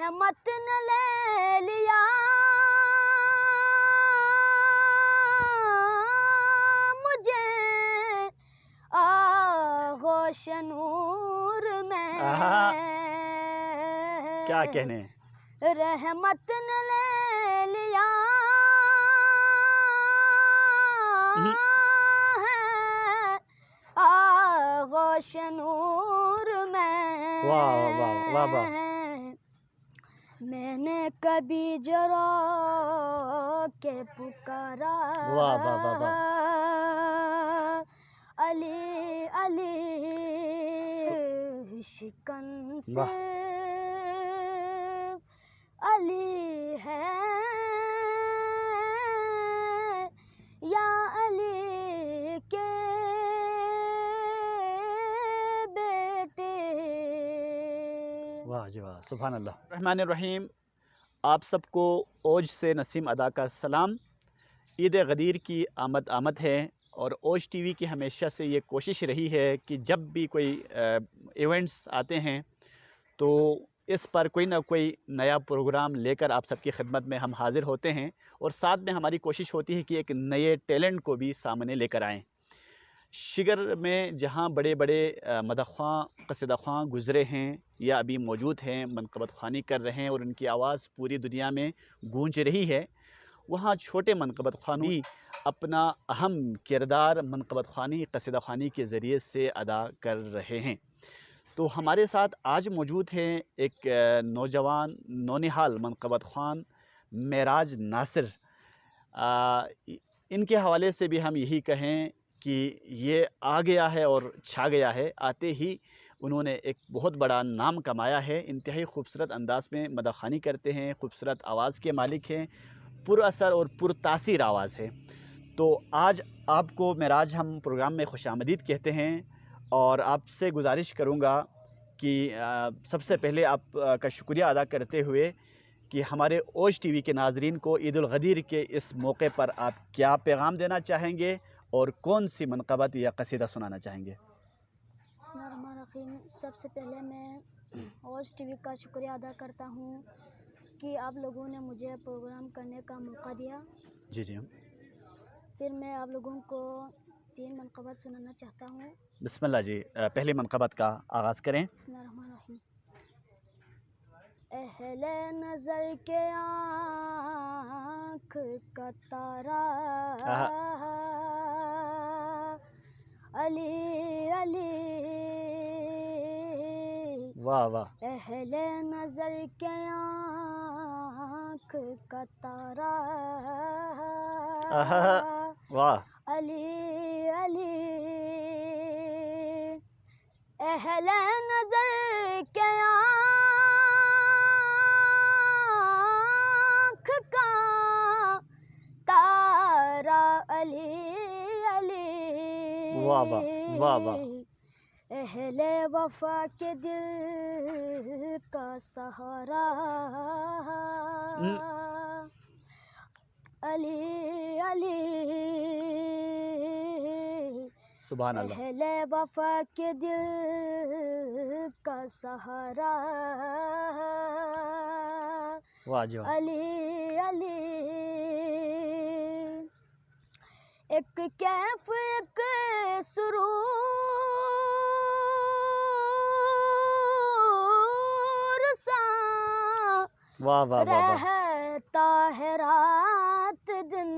रहमत ने ले लिया मुझे आगोश नूर में। क्या कहने, रहमत ने ले लिया आगोश नूर में। वाह वाह वाह वाह। मैंने कभी जरा के पुकारा, वाह वाह वाह वाह। अली अली शिकन से अली है या अली के बेटे। वाह जी वाह, सुभान अल्लाह। रहमान रहीम। आप सबको ओज से नसीम अदा का सलाम। ईद गदीर की आमद आमद है और ओज टीवी की हमेशा से ये कोशिश रही है कि जब भी कोई इवेंट्स आते हैं तो इस पर कोई ना कोई नया प्रोग्राम लेकर आप सबकी खिदमत में हम हाज़िर होते हैं और साथ में हमारी कोशिश होती है कि एक नए टैलेंट को भी सामने लेकर आएँ। शिगर में जहाँ बड़े बड़े मदख्वां कसीदा गुज़रे हैं या अभी मौजूद हैं, मनक़बत ख़्वानी कर रहे हैं और उनकी आवाज़ पूरी दुनिया में गूंज रही है, वहाँ छोटे मनक़बत ख़्वान भी अपना अहम किरदार मनक़बत ख़्वानी कसीदा ख़्वानी के ज़रिए से अदा कर रहे हैं। तो हमारे साथ आज मौजूद हैं एक नौजवान नौनिहाल मनक़बत ख़्वान मेराज नासिर। इनके हवाले से भी हम यही कहें कि ये आ गया है और छा गया है। आते ही उन्होंने एक बहुत बड़ा नाम कमाया है। इंतहाई खूबसूरत अंदाज़ में मदख़्वानी करते हैं, खूबसूरत आवाज़ के मालिक हैं, पुरअसर और पुरतासीर आवाज़ है। तो आज आपको मेराज हम प्रोग्राम में खुशामदीद कहते हैं और आपसे गुजारिश करूँगा कि सबसे पहले आप का शुक्रिया अदा करते हुए कि हमारे ओज टीवी के नाज़रीन को ईद उल गदीर के इस मौके पर आप क्या पैगाम देना चाहेंगे और कौन सी मनक़बत या कसीदा सुनाना चाहेंगे? बिस्मिल्लाहिर्रहमानिर्रहीम। सबसे पहले मैं ओज टीवी का शुक्रिया अदा करता हूँ कि आप लोगों ने मुझे प्रोग्राम करने का मौका दिया। जी जी। फिर मैं आप लोगों को 3 मनक़बत सुनाना चाहता हूँ। बिस्मिल्लाह जी, पहली मनक़बत का आगाज़ करें। बिस्मिल्लाहिर्रहमानिर्रहीम। अहले नज़र के आँख का तारा अली अली। वाह वाह। अहले नज़र के आँख का तारा वाह। अली अली। अहले नज़र के आँख का तारा अली अली। वाह वाह वाह वाह। अहले वफा के दिल का सहारा अली अली। सुभान अल्लाह। अहले वफा के दिल का सहारा वाह जी वाह। अली अली। एक कैफ एक सुरूर सा वाह वाह वाह वाह। रहता है रात दिन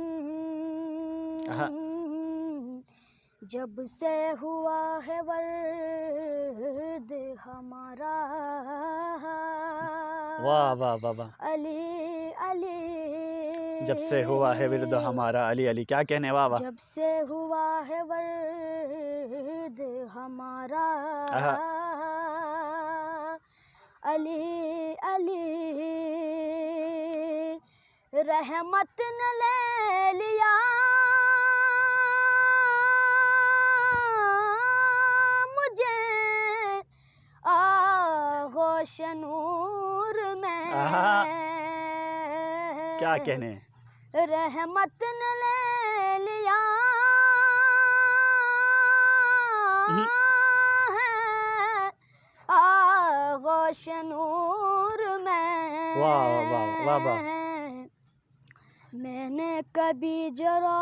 जब से हुआ है वर्द हमारा वाह वाह वाह वाह। अली अली। जब से हुआ है विरद हमारा अली अली। क्या कहने, वाह वाह। जब से हुआ है वर्द हमारा अली अली। रहमत ने ले लिया मुझे आगोश नूर में। क्या कहने, रहमत ने ले लिया आगोश नूर में। वाह वाह वाह वाह। मैंने कभी जरा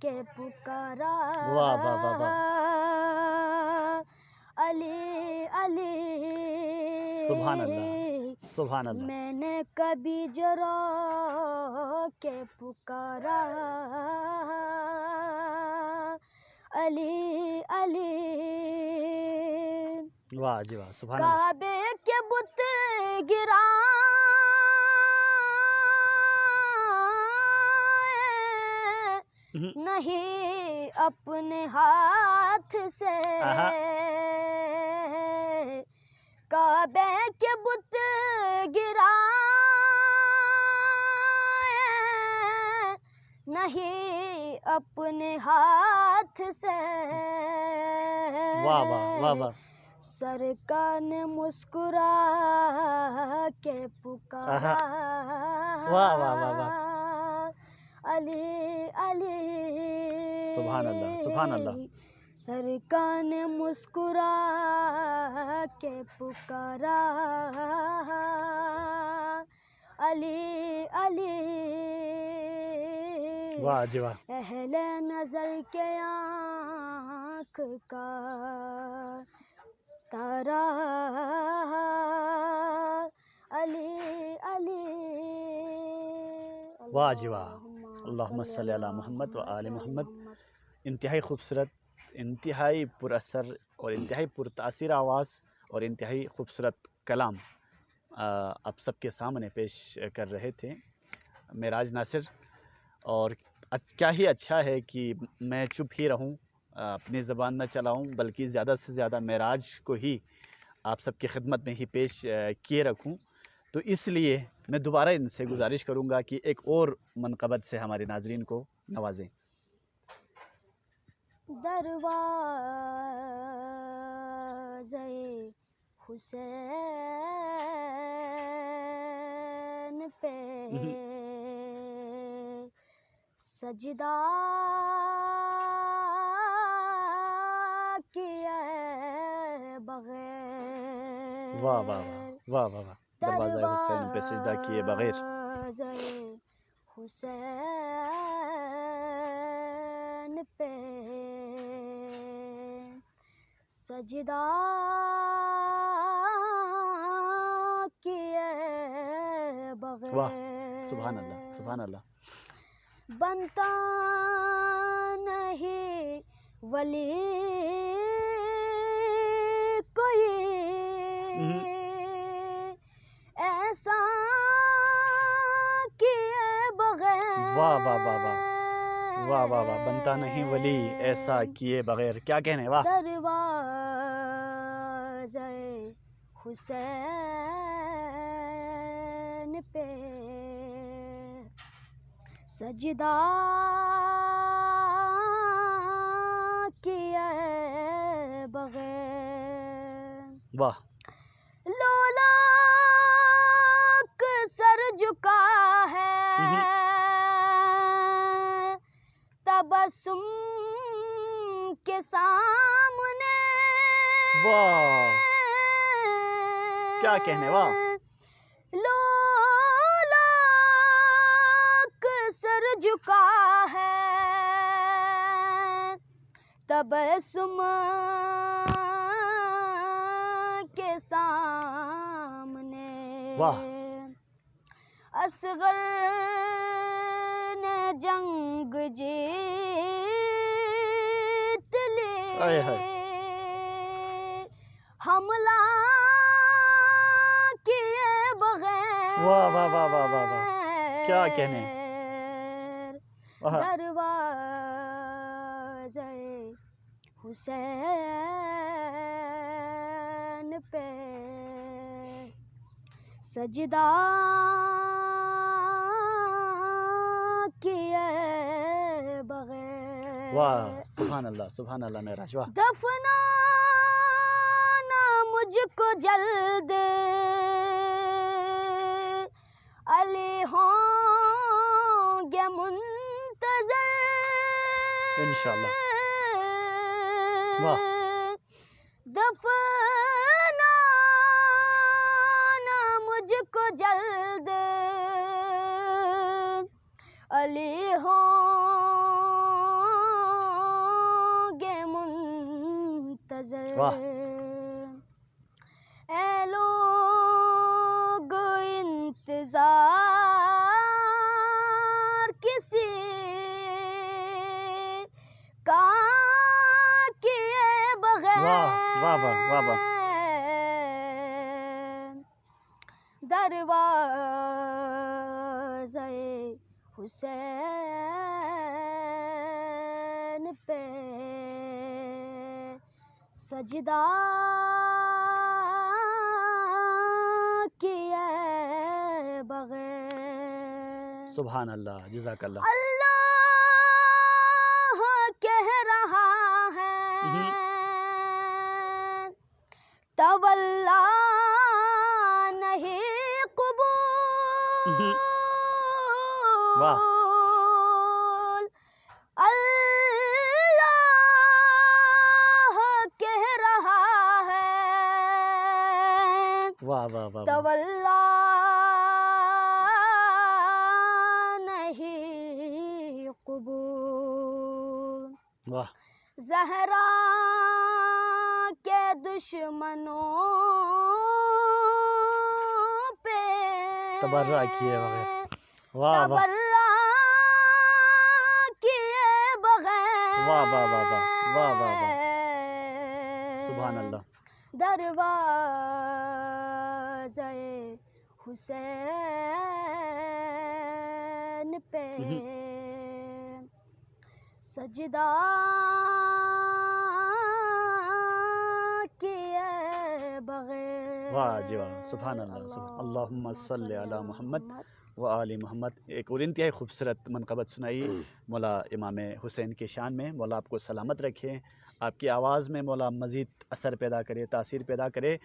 के पुकारा, वाह वाह वाह वाह। अली अली, सुभान अल्लाह सुभान अल्लाह। मैंने कभी जरा के पुकारा, अली अली। वाह जी वाह, सुभान अल्लाह। काबे के बुत गिरा, नहीं अपने हाथ से, काबे के बुत गिरा, नहीं अपने हाथ से। वाह वाह वाह वाह। सरकार ने मुस्कुरा के पुकारा, वाह वाह वाह वाह। अली अली, सुभान अल्लाह सुभान अल्लाह। सरकार ने मुस्कुरा के पुकारा, अली अली। वाह जी वाह। अहले नजर के आँख का तारा, अली अली। वाह जी वाह। अल्लाहुम्मा सल्ली अला मोहम्मद व आले मोहम्मद। इंतहाई खूबसूरत, इंतहाई पुरअसर और इंतहाई पुरतासीर आवाज़ और इंतहाई खूबसूरत कलाम आप सबके सामने पेश कर रहे थे मेराज नासिर। और क्या ही अच्छा है कि मैं चुप ही रहूं, अपनी ज़बान न चलाऊं, बल्कि ज़्यादा से ज़्यादा मेराज को ही आप सबकी खिदमत में ही पेश किए रखूं। तो इसलिए मैं दोबारा इनसे गुजारिश करूंगा कि एक और मनक़बत से हमारे नाज़रीन को नवाजें। दरवाज़े हुसैन पे सजदा किए बगैर, वाह वाह वाह वाह वाह। दरवाज़ा हुसैन पे सजदा किए बगैर, हुसैन पे सजदा किए बगैर। वाह सुभान अल्लाह सुभान अल्लाह। बनता नहीं वली कोई ऐसा किए बगैर। वाह वाह वाह वाह वाह वाह वाह। बनता नहीं वली ऐसा किए बगैर, क्या कहने। वाह। दरवाज़े हुसैन पे सजदा किए बगैर। वाह। लोलाक सर झुका है तबस्सुम के सामने। वाह क्या कहने। वाह। लोलाक सर झुका है तबस्सुम के सामने। वाह। असगर ने जंग जीत ली, आए हाय। हमला किए बगैर। वाह वाह वाह वाह वाह वाह, क्या कहने। दरवाज़े हुसैन पे सजदा किए बगैर। वाह सुभान अल्लाह सुभान अल्लाह मेराज। वाह। दफनाना मुझको जल्द अली होंगे मुंतज़र इंशाअल्लाह। वाह। दफनाना मुझको जल्द अली होंगे मुंतज़र। ए लोग इंतजार किसी का किए बगैर दरवाज़े हुसैन पे सजदा किए बगैर। सुभान अल्लाह, जज़ाकल्लाह। अल्लाह कह रहा है तवल्ला नहीं कबूल। वाह। अल्लाह कह रहा है वाह वाह वाह। तवल्ला नहीं कबूल। वाह। ज़हरा के दुश्मनों पे तबर्रा किए बगैर। वाह वाह किए बगैर। वाह वाह वाह वाह वाह वाह वाह। सुभान अल्लाह। दरवाज़े हुसैन पे सजदा किए बगैर। वाह जी वाह। सुभान अल्लाह। अल्लाहुम्मा सल्ली अला मोहम्मद व आली मोहम्मद। एक और इंतहाई खूबसूरत मनक़बत सुनाई मौला इमाम हुसैन के शान में। मौला आपको सलामत रखे, आपकी आवाज़ में मौला मज़ीद असर पैदा करे, तासीर पैदा करे।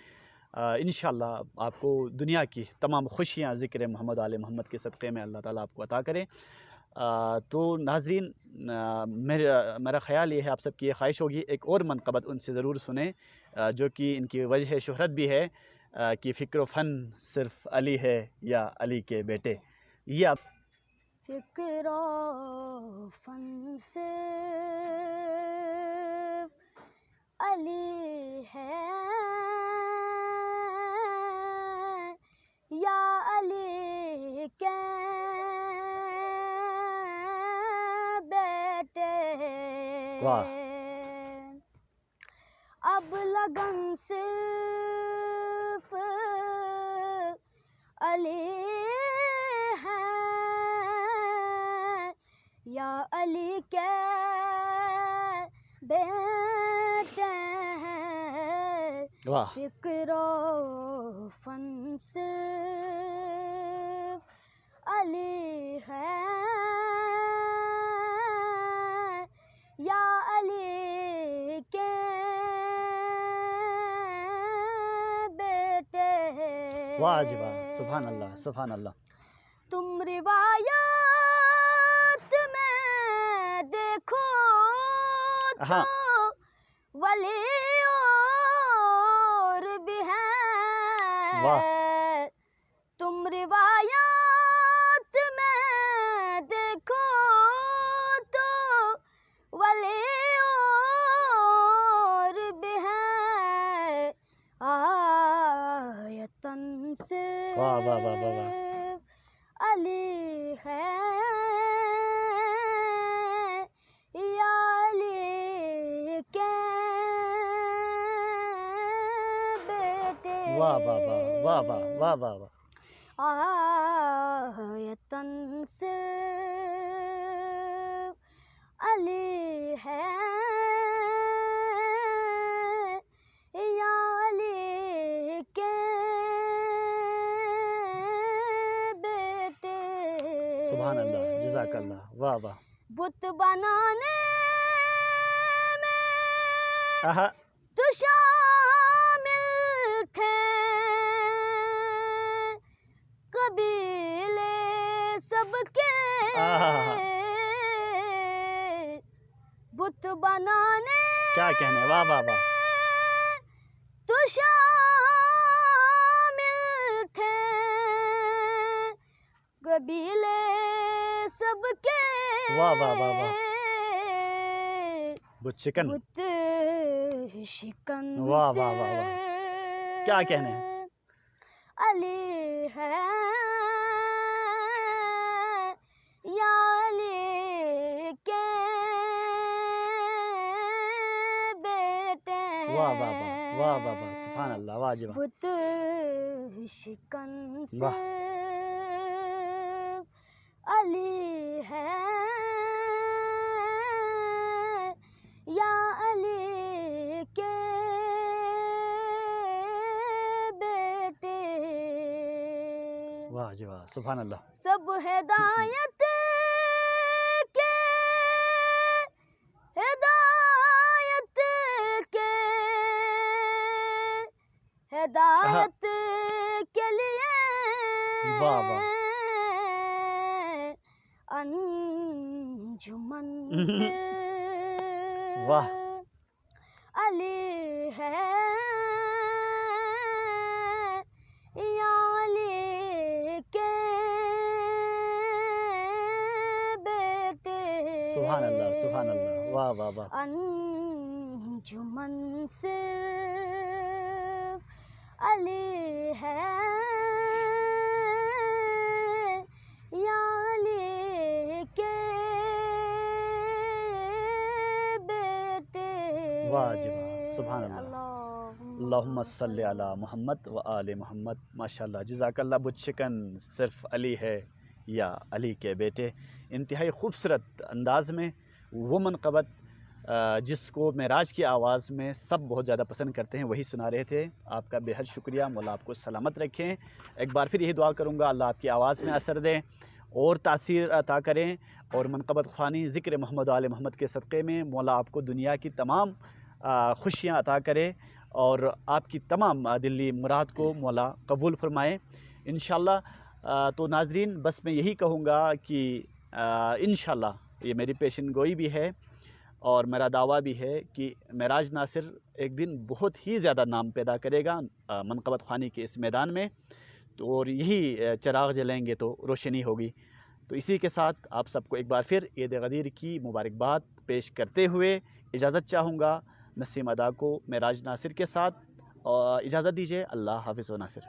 इंशाअल्लाह आपको दुनिया की तमाम खुशियाँ ज़िक्र मोहम्मद आले मोहम्मद के सदक़े में अल्लाह ताला आपको अता करे। तो नाज़रीन, मेरा ख़्याल ये है, आप सबकी ये ख्वाहिश होगी एक और मनक़बत उनसे ज़रूर सुने, जो कि इनकी वजह शोहरत भी है कि फ़िक्र फ़न सिर्फ़ अली है या अली के बेटे। ये आप फ़िक्र फ़न सिर्फ़ अली है या अली के बेटे। वाह। अब लगन सिर्फ अली है या अली के बेटे हैं। वाह। फ़िक्र फ़न सिर्फ अली है या अली के बेटे हैं। वाह जी वाह। सुभान अल्लाह, सुभान अल्लाह। तुम रिवायत में देखो तो वली और भी है। तुम रिवायत में देखो तो वली और भी है। आयतन से वाह वाह वाह वाह। अली है या अली के बेटे। वाह वाह वाह वाह वाह वाह वाह वाह। आयतन सिर्फ अली है या अली के बेटे। सुभान अल्लाह, जज़ाकल्लाह। वाह वाह। बुत बनाने में आहा। तो शामिल थे कबीले सबके। बुत बनाने क्या कहने। वाह वाह वाह। तो शामिल थे कबीले सबके वाह वाह वाह वाह, बुत शिकन, बुत शिकन वाह से वाह वाह वाह, क्या कहने हैं। अली है या अली के बेटे, वाह वाह वाह वाह वाह वाह, सुभान अल्लाह, वाजिब, बुत शिकन से वाह, अली है या अली के बेटे, वाह जी वाह, सुभान अल्लाह, सब हिदायत के, हिदायत के, हिदायत के लिए वाह वाह, अंजुमन से वाह, अली है या अली के बेटे, सुभान अल्लाह, सुभान अल्लाह, वाह वाह वाह, अंजुमन से अली है या अली के बेटे, वाह जी वाह, सुभान अल्लाह, अल्लाहुम्मा अल्लाहुम्मा सल्ली अला मोहम्मद व आले मोहम्मद, माशाल्लाह, जज़ाकल्लाह। बुत शिकन सिर्फ अली है या अली के बेटे, इंतहाई खूबसूरत अंदाज में वो मनक़बत जिसको मेराज की आवाज़ में सब बहुत ज़्यादा पसंद करते हैं वही सुना रहे थे। आपका बेहद शुक्रिया, मौला आपको सलामत रखें। एक बार फिर यही दुआ करूँगा अल्लाह आपकी आवाज़ में असर दें और तासीर अता करें, और मनक़बत ख़्वानी ज़िक्र मोहम्मद आले मोहम्मद के सदक़े में मौला आपको दुनिया की तमाम खुशियाँ अता करे और आपकी तमाम दिली मुराद को मौला कबूल फ़रमाए इंशाअल्लाह। तो नाज़रीन, बस मैं यही कहूँगा कि इंशाअल्लाह ये मेरी पेशन गोई भी है और मेरा दावा भी है कि मेराज नासिर एक दिन बहुत ही ज़्यादा नाम पैदा करेगा मनक़बत ख़्वानी के इस मैदान में, तो और यही चिराग जलेंगे तो रोशनी होगी। तो इसी के साथ आप सबको एक बार फिर ईद गदीर की मुबारकबाद पेश करते हुए इजाज़त चाहूँगा नसीम अदा को मेराज नासिर के साथ, और इजाज़त दीजिए। अल्लाह हाफ़िज़ व नासिर।